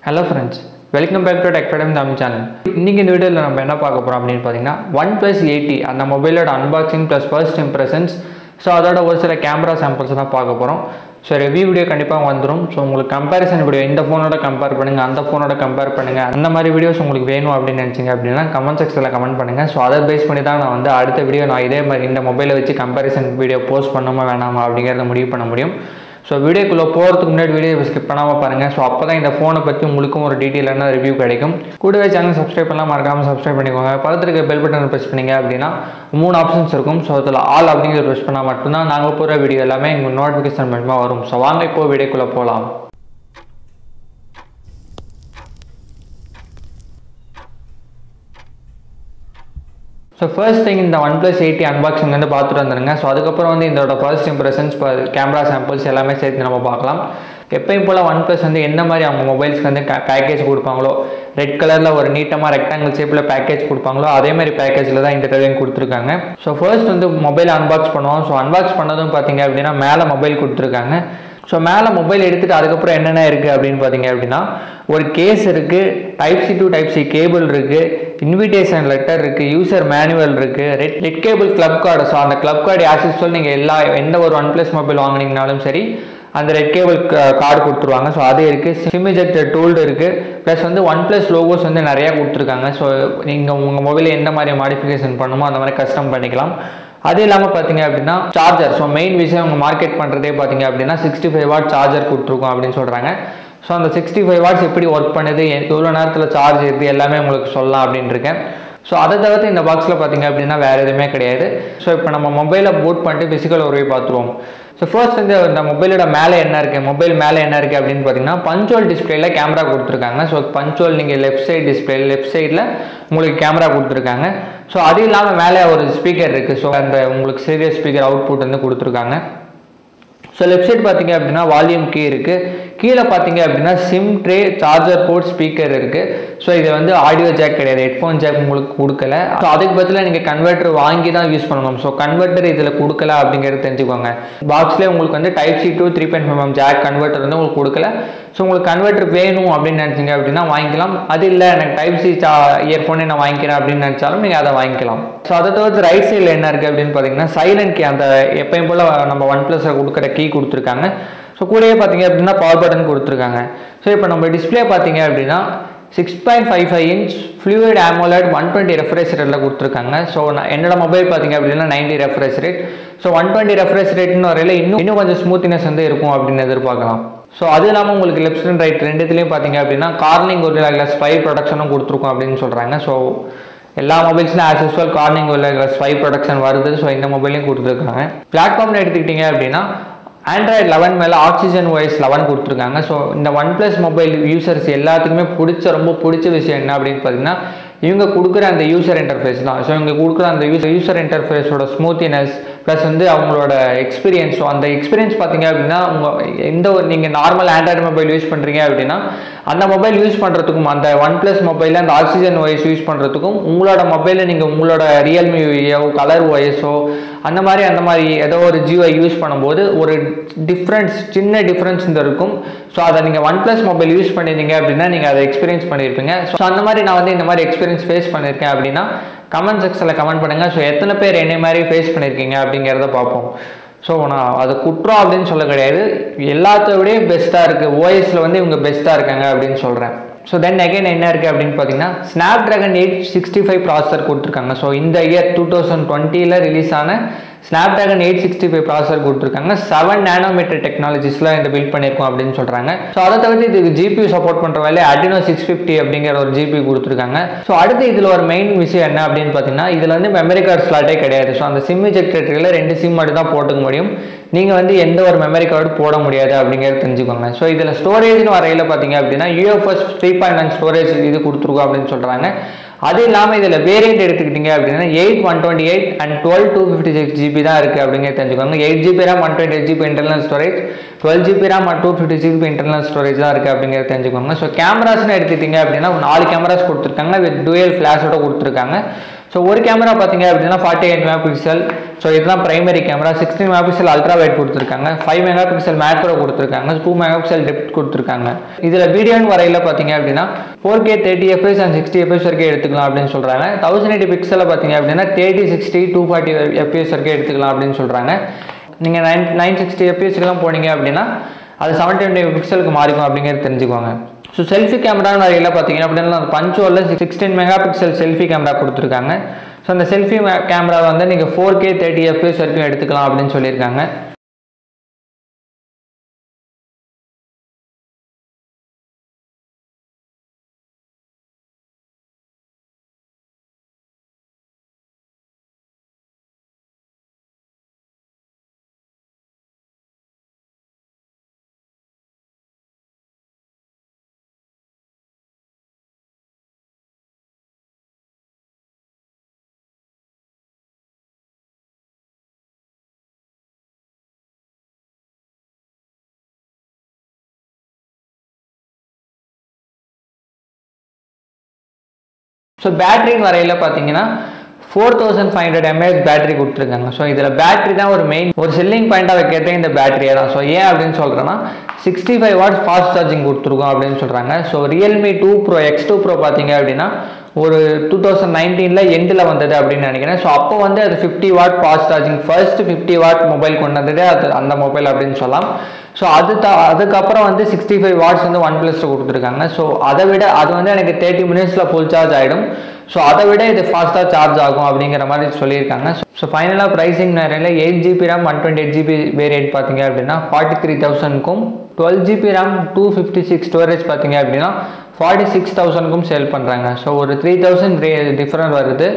Hello friends, welcome back to Tech Academy Tamil channel. இன்னைக்கு இந்த வீடியோல நம்ம என்ன பார்க்க போறோம் அப்படினு பாத்தீங்கன்னா OnePlus 80 அந்த மொபைலோட unboxing plus first impressions. So அதோட ஒரு சில கேமரா சாம்பிள்ஸ் தான் பார்க்க போறோம். So ரிவ்யூ வீடியோ கண்டிப்பா வந்துரும். So உங்களுக்கு கம்பேரிசன் வீடியோ இந்த ஃபோனோட கம்பேர் பண்ணுங்க, அந்த ஃபோனோட கம்பேர் பண்ணுங்க. அந்த மாதிரி வீடியோஸ் உங்களுக்கு வேணும் அப்படினு நினைச்சீங்க அப்படினா கமெண்ட் செக்ஷன்ல கமெண்ட் பண்ணுங்க. So அதை பேஸ் பண்ணி தான் நான் வந்து அடுத்த வீடியோ நான் இதே மாதிரி இந்த மொபைலை வச்சு கம்பேரிசன் வீடியோ போஸ்ட் பண்ணுமா வேணாமா அப்படிங்கறத முடிவு பண்ண முடியும். So வீடியோக்குள்ள போறதுக்கு முன்னாடி வீடியோ ஸ்கிப் பண்ணாம பாருங்க. So அப்பதான் இந்த ஃபோனை பத்தி உங்களுக்கு ஒரு டீடைலான ரிவ்யூ கிடைக்கும். கூடவே சேனல் சப்ஸ்கிரைப் பண்ணலாம், மறக்காம சப்ஸ்கிரைப் பண்ணிக்கோங்க. பக்கத்துல இருக்க பெல் பட்டனை பிரஸ் பண்ணீங்க அப்படினா மூணு ஆப்ஷன்ஸ் இருக்கும். So அதுல ஆல் அப்படிங்கறத பிரஸ் பண்ணா மட்டும் தான் நாங்க போற வீடியோ எல்லாமே உங்களுக்கு நோட்டிஃபிகேஷன் மூலமா வரும். So வாங்க இப்போ வீடியோக்குள்ள போலாம். So first thing இந்த OnePlus 80 unboxing வந்து பார்த்துட்டு வந்துருங்க. ஸோ அதுக்கப்புறம் வந்து இதோட ஃபர்ஸ்ட் இம்ப்ரெஷன்ஸ் கேமரா சாம்பிள்ஸ் எல்லாமே சேர்த்து நம்ம பார்க்கலாம். எப்பயும் போல் OnePlus வந்து என்ன மாதிரி அவங்க மொபைல்ஸ்க்கு வந்து பேக்கேஜ் கொடுப்பாங்களோ, ரெட் கலரில் ஒரு நீட்டமாக ரெக்டாங்கிள் ஷேப்பில் பேக்கேஜ் கொடுப்பாங்களோ அதே மாதிரி பேக்கேஜில் தான் இந்த தடவையும் கொடுத்துருக்காங்க. ஸோ ஃபர்ஸ்ட் வந்து மொபைல் அன்பாக்ஸ் பண்ணுவோம். ஸோ அன்பாக்ஸ் பண்ணதும் பார்த்தீங்க அப்படின்னா மேலே மொபைல் கொடுத்துருக்காங்க. ஸோ மேலே மொபைல் எடுத்துகிட்டு அதுக்கப்புறம் என்னென்ன இருக்குது அப்படின்னு பார்த்தீங்க அப்படின்னா ஒரு கேஸ் இருக்குது, Type-C to Type-C கேபிள் இருக்குது, இன்விடேஷன் லெட்டர் இருக்குது, யூசர் மேனுவல் இருக்குது, red cable club card. So அந்த கிளப் கார்டு ஆக்சஸ் நீங்கள் எந்த ஒரு OnePlus மொபைல் வாங்கினீங்கனாலும் சரி அந்த ரெட் கேபிள் கார்டு கொடுத்துருவாங்க. ஸோ அது இருக்குது. சிம் இஜெக்டர் டூல் இருக்குது. ப்ளஸ் வந்து OnePlus லோகோஸ் வந்து நிறையா கொடுத்துருக்காங்க. ஸோ நீங்கள் உங்கள் மொபைலில் எந்த மாதிரி மாடிஃபிகேஷன் பண்ணுமோ அந்த மாதிரி கஸ்டம் பண்ணிக்கலாம். அது இல்லாமல் பார்த்தீங்க அப்படின்னா சார்ஜர். ஸோ மெயின் விஷயம் அவங்க மார்க்கெட் பண்ணுறதே பார்த்தீங்க அப்படின்னா 65 வாட் சார்ஜர் கொடுத்துருக்கோம் அப்படின்னு சொல்கிறாங்க. ஸோ அந்த 65 வாட்ஸ் எப்படி ஒர்க் பண்ணுது, எவ்வளோ நேரத்தில் சார்ஜ் இருக்குது எல்லாமே உங்களுக்கு சொல்லலாம் அப்படின்னு இருக்கேன். ஸோ அதை தவிர்த்து இந்த பாக்ஸில் பார்த்தீங்க அப்படின்னா வேறு எதுவுமே கிடையாது. ஸோ இப்போ நம்ம மொபைலை பூட் பண்ணிட்டு ஃபிசிக்கல் ஒருவே பார்த்துருவோம். ஸோ ஃபர்ஸ்ட் வந்து இந்த மொபைலோட மேலே என்ன இருக்குது, மொபைல் மேலே என்ன இருக்குது அப்படின்னு பார்த்தீங்கன்னா பஞ்சுவல் டிஸ்பிளேல கேமரா கொடுத்துருக்காங்க. ஸோ பஞ்சுவல் நீங்கள் லெஃப்ட் சைடு டிஸ்பிளே லெஃப்ட் சைடில் உங்களுக்கு கேமரா கொடுத்துருக்காங்க. ஸோ அது இல்லாமல் மேலே ஒரு ஸ்பீக்கர் இருக்குது. ஸோ அந்த உங்களுக்கு சீரியஸ் ஸ்பீக்கர் அவுட்புட் வந்து கொடுத்துருக்காங்க. ஸோ லெஃப்ட் சைடு பார்த்தீங்க அப்படின்னா வால்யூம் கீ இருக்குது. கீழே பார்த்தீங்க அப்படின்னா SIM tray, charger port, speaker இருக்குது. ஸோ இது வந்து ஆடியோ ஜாக் கிடையாது, ஹெட்ஃபோன் ஜாக் உங்களுக்கு கொடுக்கல. ஸோ அதுக்கு பதிலாக நீங்கள் கன்வெர்ட்டர் வாங்கி தான் யூஸ் பண்ணணும். ஸோ கன்வெர்ட்டர் இதில் கொடுக்கல அப்படிங்கிறது தெரிஞ்சுக்கோங்க. பாக்ஸ்லேயே உங்களுக்கு வந்து Type-C to 3.5mm jack converter வந்து உங்களுக்கு கொடுக்கல. ஸோ உங்களுக்கு கன்வெர்ட்டர் வேணும் அப்படின்னு நினச்சிங்க அப்படின்னா வாங்கிக்கலாம். அது இல்லை எனக்கு Type-C இயர்ஃபோனே நான் வாங்கிக்கிறேன் அப்படின்னு நினச்சாலும் நீங்கள் அதை வாங்கிக்கலாம். ஸோ அதை தவிர்த்து ரைட் சைடில் என்ன இருக்குது அப்படின்னு பார்த்தீங்கன்னா சைலண்ட் கீ, அந்த எப்பயும் போல் நம்ம OnePlus கொடுக்குற கீ கொடுத்துருக்காங்க. ஸோ கூடவே பார்த்தீங்க அப்படின்னா பவர் பட்டன் கொடுத்துருக்காங்க. ஸோ இப்போ நம்ம டிஸ்பிளே பார்த்தீங்க அப்படின்னா 6.55 inch Fluid AMOLED 120 ரெஃப்ரெஷ் ரேட்டில் கொடுத்துருக்காங்க. ஸோ என்னோட மொபைல் பார்த்தீங்க அப்படின்னா 90 ரெஃப்ரெஷ் ரேட். ஸோ 120 ரெஃப்ரெஷ் ரேட்னு வரையில் இன்னும் கொஞ்சம் ஸ்மூத்னஸ் வந்து இருக்கும் அப்படின்னு எதிர்பார்க்கலாம். ஸோ அது இல்லாமல் உங்களுக்கு லெஃப்ட் அண்ட் ரைட் ரெண்டுத்துலேயும் பார்த்தீங்க அப்படின்னா கார்னிங் Gorilla Glass 5 ப்ரொடக்ஷனும் கொடுத்துருக்கோம் அப்படின்னு சொல்கிறாங்க. ஸோ எல்லா மொபைல்ஸ்லையும் as usual Corning Gorilla Glass 5 protection வருது. ஸோ இந்த மொபைலையும் கொடுத்துருக்காங்க. பிளாட்ஃபார்ம்னு எடுத்துக்கிட்டீங்க அப்படின்னா Android 11 மேலே Oxygen OS 11 கொடுத்துருக்காங்க. ஸோ இந்த OnePlus மொபைல் யூசர்ஸ் எல்லாத்துக்குமே ரொம்ப பிடிச்ச விஷயம் என்ன அப்படின்னு பார்த்தீங்கன்னா இவங்க கொடுக்குற அந்த யூசர் இன்டர்ஃபேஸ் தான். ஸோ இவங்க கொடுக்குற அந்த யூசர் இன்டர்ஃபேஸோட ஸ்மூத்தினஸ் ப்ளஸ் வந்து அவங்களோட எக்ஸ்பீரியன்ஸ். ஸோ அந்த எக்ஸ்பீரியன்ஸ் பார்த்தீங்க அப்படின்னா நீங்கள் நார்மல் ஆண்ட்ராய்டு மொபைல் யூஸ் பண்ணுறீங்க அப்படின்னா அந்த மொபைல் யூஸ் பண்ணுறதுக்கும் அந்த OnePlus மொபைலில் அந்த Oxygen OS யூஸ் பண்ணுறதுக்கும் உங்களோட மொபைலில் நீங்கள் உங்களோட ரியல்மி கலர் OSஓ அந்த மாதிரி ஏதோ ஒரு GUI யூஸ் பண்ணும்போது ஒரு சின்ன டிஃப்ரென்ஸ் இருக்கும். ஸோ அதை நீங்கள் OnePlus மொபைல் யூஸ் பண்ணியிருந்தீங்க அப்படின்னா நீங்கள் அதை எக்ஸ்பீரியன்ஸ் பண்ணியிருப்பீங்க. ஸோ அந்த மாதிரி நான் வந்து இந்த மாதிரி எக்ஸ்பீரியன்ஸ் ஃபேஸ் பண்ணியிருக்கேன் அப்படின்னா கமெண்ட் செக்ஷனில் கமெண்ட் பண்ணுங்கள். ஸோ எத்தனை பேர் என்ன மாதிரி ஃபேஸ் பண்ணியிருக்கீங்க அப்படிங்கிறத பார்ப்போம். ஸோ நான் அது குற்றம் அப்படின்னு சொல்ல கிடையாது, எல்லாத்த விடையே பெஸ்ட்டாக இருக்குது. ஓஎஸில் வந்து இவங்க பெஸ்ட்டாக இருக்காங்க அப்படின்னு சொல்கிறேன். ஸோ தென் அகைன் என்ன இருக்குது அப்படின்னு பார்த்தீங்கன்னா Snapdragon 865 ப்ராசஸர் கொடுத்துருக்காங்க. ஸோ இந்த இயர் 2020 ரிலீஸ் ஆன Snapdragon 865 ப்ராசஸர் கொடுத்துருக்காங்க. 7 nm டெக்னாலஜிஸில் இந்த பில்ட் பண்ணியிருக்கோம் அப்படின்னு சொல்கிறாங்க. ஸோ அதை தவிர்த்து இதுக்கு GPU சப்போர்ட் பண்ணுற வேலை Adreno 650 அப்படிங்கிற ஒரு GPU கொடுத்துருக்காங்க. ஸோ அடுத்து இதில் ஒரு மெயின் விஷயம் என்ன அப்படின்னு பார்த்தீங்கன்னா இதில் வந்து மெமரி கார்டு ஸ்லாட்டே கிடையாது. ஸோ அந்த சிம் இஜெக்டரில் 2 சிம் மட்டும் தான் போட்டுக்க முடியும். நீங்கள் வந்து எந்த ஒரு மெமரி கார்டு போட முடியாது அப்படிங்கிறது தெரிஞ்சுக்கோங்க. ஸோ இதில் ஸ்டோரேஜ்னு வரையில் பார்த்தீங்க அப்படின்னா UFS 3.1 ஸ்டோரேஜ் இது கொடுத்துருக்கோம் அப்படின்னு சொல்கிறாங்க. அது இல்லாமல் இதில் வேரியண்ட் எடுத்துக்கிட்டீங்க அப்படின்னா 8 128 and 12 256 GB தான் இருக்குது அப்படிங்கிறது தெரிஞ்சுக்கோங்க. 8 GB RAM 128 GB internal storage, 12 GB RAM 256 GB internal storage தான் இருக்குது அப்படிங்கிறது தெரிஞ்சுக்கோங்க. ஸோ கேமராஸ்னு எடுத்துக்கிட்டீங்க அப்படின்னா 4 கேமராஸ் கொடுத்துருக்காங்க வித் டூயல் ஃப்ளாஷோட கொடுத்துருக்காங்க. ஸோ ஒரு கேமரா பார்த்தீங்க அப்படின்னா 48 மெகா பிக்சல். ஸோ இதுதான் primary camera. 16 mega pixel ultra wide கொடுத்துருக்காங்க, 5 மெகா பிக்சல் மேக்ரோ கொடுத்துருக்காங்க, 2 மெகா பிக்சல் டெப்த் கொடுத்துருக்காங்க. இதில் வீடியோன்னு வரையில் பார்த்தீங்க அப்படின்னா 4K 30 fps அண்ட் 60 fps வரைக்கும் எடுத்துக்கலாம் அப்படின்னு சொல்கிறாங்க. 1080 பிக்சலில் பார்த்தீங்க அப்படின்னா 30, 60, 240 fps வரைக்கும் எடுத்துக்கலாம் அப்படின்னு சொல்கிறாங்க. நீங்கள் 960 fps போனீங்க அப்படின்னா அது 720 பிக்சலுக்கு மாறிக்கும் அப்படிங்கிறது தெரிஞ்சுக்கோங்க. ஸோ செல்ஃபி கேமரான்னு வரையில் பார்த்தீங்க அப்படின்னா பஞ்சோவில் 16 மெகா பிக்சல் செல்ஃபி கேமரா கொடுத்துருக்காங்க. ஸோ அந்த செல்ஃபி கேமரா வந்து நீங்கள் 4K 30 fps வரைக்கும் எடுத்துக்கலாம் அப்படின்னு சொல்லியிருக்காங்க. ஸோ பேட்டரின்னு வரையில் பார்த்தீங்கன்னா 4500 mAh பேட்டரி கொடுத்துருக்காங்க. ஸோ இதில் பேட்டரி தான் ஒரு செல்லிங் பாயிண்டாக வைக்கிறதே இந்த பேட்டரியை தான். ஸோ ஏன் அப்படின்னு சொல்கிறேன்னா 65 வாட்ஸ் ஃபாஸ்ட் சார்ஜிங் கொடுத்துருக்கோம் அப்படின்னு சொல்கிறாங்க. So Realme 2 Pro X2 Pro பார்த்தீங்க அப்படின்னா ஒரு 2019 எண்டில் வந்தது அப்படின்னு நினைக்கிறேன். ஸோ அப்போ வந்து அது 50 watt fast charging first 50 what mobile கொண்டு வந்ததே அது அந்த மொபைல் அப்படின்னு சொல்லலாம். ஸோ அதுக்கப்புறம் வந்து 65 வாட்ஸ் வந்து ஒன் ப்ளஸில் கொடுத்துருக்காங்க. ஸோ அதை விட அது வந்து எனக்கு 30 மினிட்ஸில் ஃபுல் சார்ஜ் ஆகிடும். ஸோ அதை விட இது ஃபாஸ்ட்டாக சார்ஜ் ஆகும் அப்படிங்கிற மாதிரி சொல்லியிருக்காங்க. ஸோ ஃபைனலாக ப்ரைஸிங் நிறைய 8GB RAM 128GB வேரியன்ட் பார்த்தீங்க அப்படின்னா 43,000க்கும் 12GB RAM 256 ஸ்டோரேஜ் பார்த்தீங்க அப்படின்னா 46,000க்கும் சேல் பண்ணுறாங்க. ஸோ ஒரு 3000 டிஃப்ரெண்ட் வருது.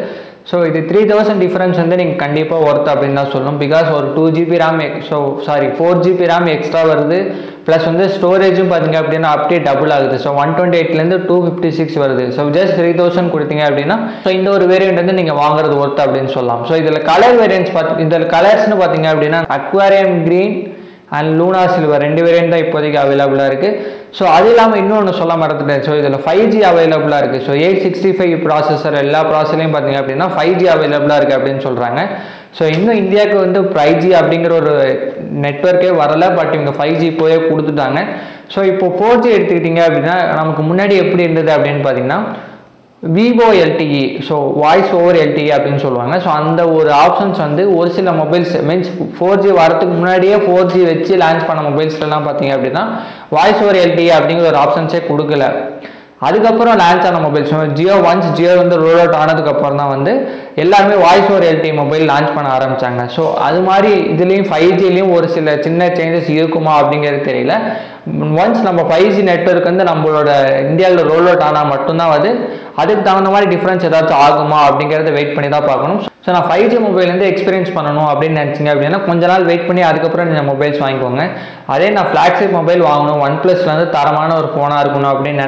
ஸோ இது 3000 டிஃப்ரென்ஸ் வந்து நீங்கள் கண்டிப்பாக ஒர்த் அப்படின்னு தான் சொல்லணும். பிகாஸ் ஒரு 2GB RAM 4GB RAM extra வருது. ப்ளஸ் வந்து ஸ்டோரேஜும் பார்த்தீங்க அப்படின்னா அப்படியே டபுள் ஆகுது. ஸோ 128லேருந்து 256 வருது. ஸோ ஜஸ்ட் 3000 கொடுத்தீங்க அப்படின்னா ஸோ இந்த ஒரு வேரியண்ட் வந்து நீங்கள் வாங்குறது ஒர்த் அப்படின்னு சொல்லலாம். ஸோ இதில் கலர் வேரியன்ட்ஸ் இதில் கலர்ஸ்னு பார்த்தீங்க அப்படின்னா aquarium green and Luna silver 2 variant தான் இப்போதைக்கு அவைலபிளாக இருக்குது. ஸோ அது இல்லாமல் இன்னொன்று சொல்ல மறந்துட்டேன். ஸோ இதில் 5G அவைலபிளாக இருக்குது. ஸோ 865 ப்ராசஸர் எல்லா ப்ராசஸர்லையும் பார்த்தீங்க அப்படின்னா 5G அவைலபிளாக இருக்குது அப்படின்னு சொல்கிறாங்க. ஸோ இன்னும் இந்தியாவுக்கு வந்து 5G அப்படிங்கிற ஒரு நெட்வொர்க்கே வரலை. பட் இவங்க 5G போயே கொடுத்துட்டாங்க. ஸோ இப்போ 4G எடுத்துக்கிட்டிங்க அப்படின்னா நமக்கு முன்னாடி எப்படி இருந்தது அப்படின்னு பார்த்தீங்கன்னா Vivo LTE, so voice over LTE அப்படின்னு சொல்லுவாங்க. ஸோ அந்த ஒரு ஆப்ஷன்ஸ் வந்து ஒரு சில மொபைல்ஸ் மீன்ஸ் 4G வரதுக்கு முன்னாடியே 4G வச்சு லான்ச் பண்ண மொபைல்ஸ்லாம் பார்த்தீங்க அப்படின்னா வாய்ஸ் ஓவர் LTE அப்படிங்கிற ஒரு ஆப்ஷன்ஸே கொடுக்கல. அதுக்கப்புறம் லான்ச் ஆன மொபைல்ஸ் ஜியோ வந்து ரோல் அவுட் ஆனதுக்கப்புறம் தான் வந்து எல்லாருமே voice over LTE mobile launch பண்ண ஆரம்பித்தாங்க. ஸோ அது மாதிரி இதுலேயும் 5Gலேயும் ஒரு சில சின்ன சேஞ்சஸ் இருக்குமா அப்படிங்கிறது தெரியல. ஒன்ஸ் நம்ம 5G நெட்வொர்க் வந்து நம்மளோட இந்தியாவில் ரோல் அவுட் ஆனால் மட்டும்தான் வந்து அதுக்கு தகுந்த மாதிரி டிஃப்ரென்ஸ் ஏதாச்சும் ஆகுமா அப்படிங்கிறத வெயிட் பண்ணி தான் பார்க்கணும். ஸோ நான் 5G மொபைல்லேருந்து எக்ஸ்பீரியன்ஸ் பண்ணணும் அப்படின்னு நினச்சிங்க அப்படின்னா கொஞ்ச நாள் வெயிட் பண்ணி அதுக்கப்புறம் நீங்கள் மொபைல்ஸ் வாங்கிக்கோங்க. அதே நான் ஃப்ளாக்ஷிப் மொபைல் வாங்கணும், ஒன் ப்ளஸில் வந்து தரமான ஒரு ஃபோனாக இருக்கணும் அப்படின்னு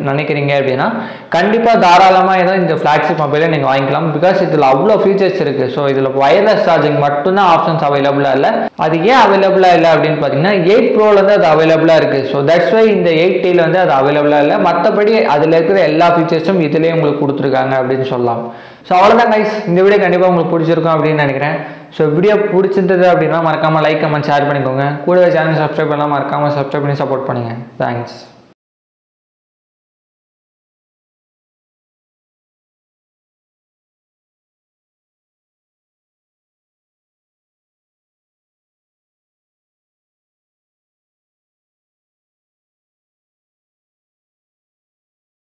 நினைக்கிறீங்க அப்படின்னா கண்டிப்பாக தாராளமாக ஏதோ இந்த ஃப்ளாக்ஷிப் மொபைலை நீங்கள் வாங்கிக்கலாம். பிகாஸ் இதில் அவ்வளோ ஃபீச்சர்ஸ் இருக்குது. ஸோ இதில் வயர்லெஸ் சார்ஜிங் மட்டும்தான் ஆப்ஷன்ஸ் அவைலபிளாக இல்லை. அது ஏன் அவைலபிளாக இல்லை அப்படின்னு பார்த்தீங்கன்னா 8 ப்ரோலேருந்து அது அவைலபிளாக இருக்குது. ஸோ தட்ஸ் வை இந்த 8Tல வந்து அது அவைலபிளாக இல்லை. மற்றபடி அதில் இருக்கிற எல்லா ஃபீச்சர்ஸும் இதுலேயே உங்களுக்கு கொடுத்துருக்காங்க அப்படின்னு சொல்லலாம். ஸோ அவ்வளோதான் கைஸ், இந்த வீடியோ கண்டிப்பாக உங்களுக்கு பிடிச்சிருக்கும் அப்படின்னு நினைக்கிறேன். ஸோ வீடியோ பிடிச்சிருந்தது அப்படின்னா மறக்காமல் லைக் கமெண்ட் ஷேர் பண்ணிக்கோங்க. கூடவே சேனல் சப்ஸ்கிரைப் பண்ணலாம், மறக்காமல் சப்ஸ்கிரைப் பண்ணி சப்போர்ட் பண்ணுங்கள். தேங்க்ஸ்.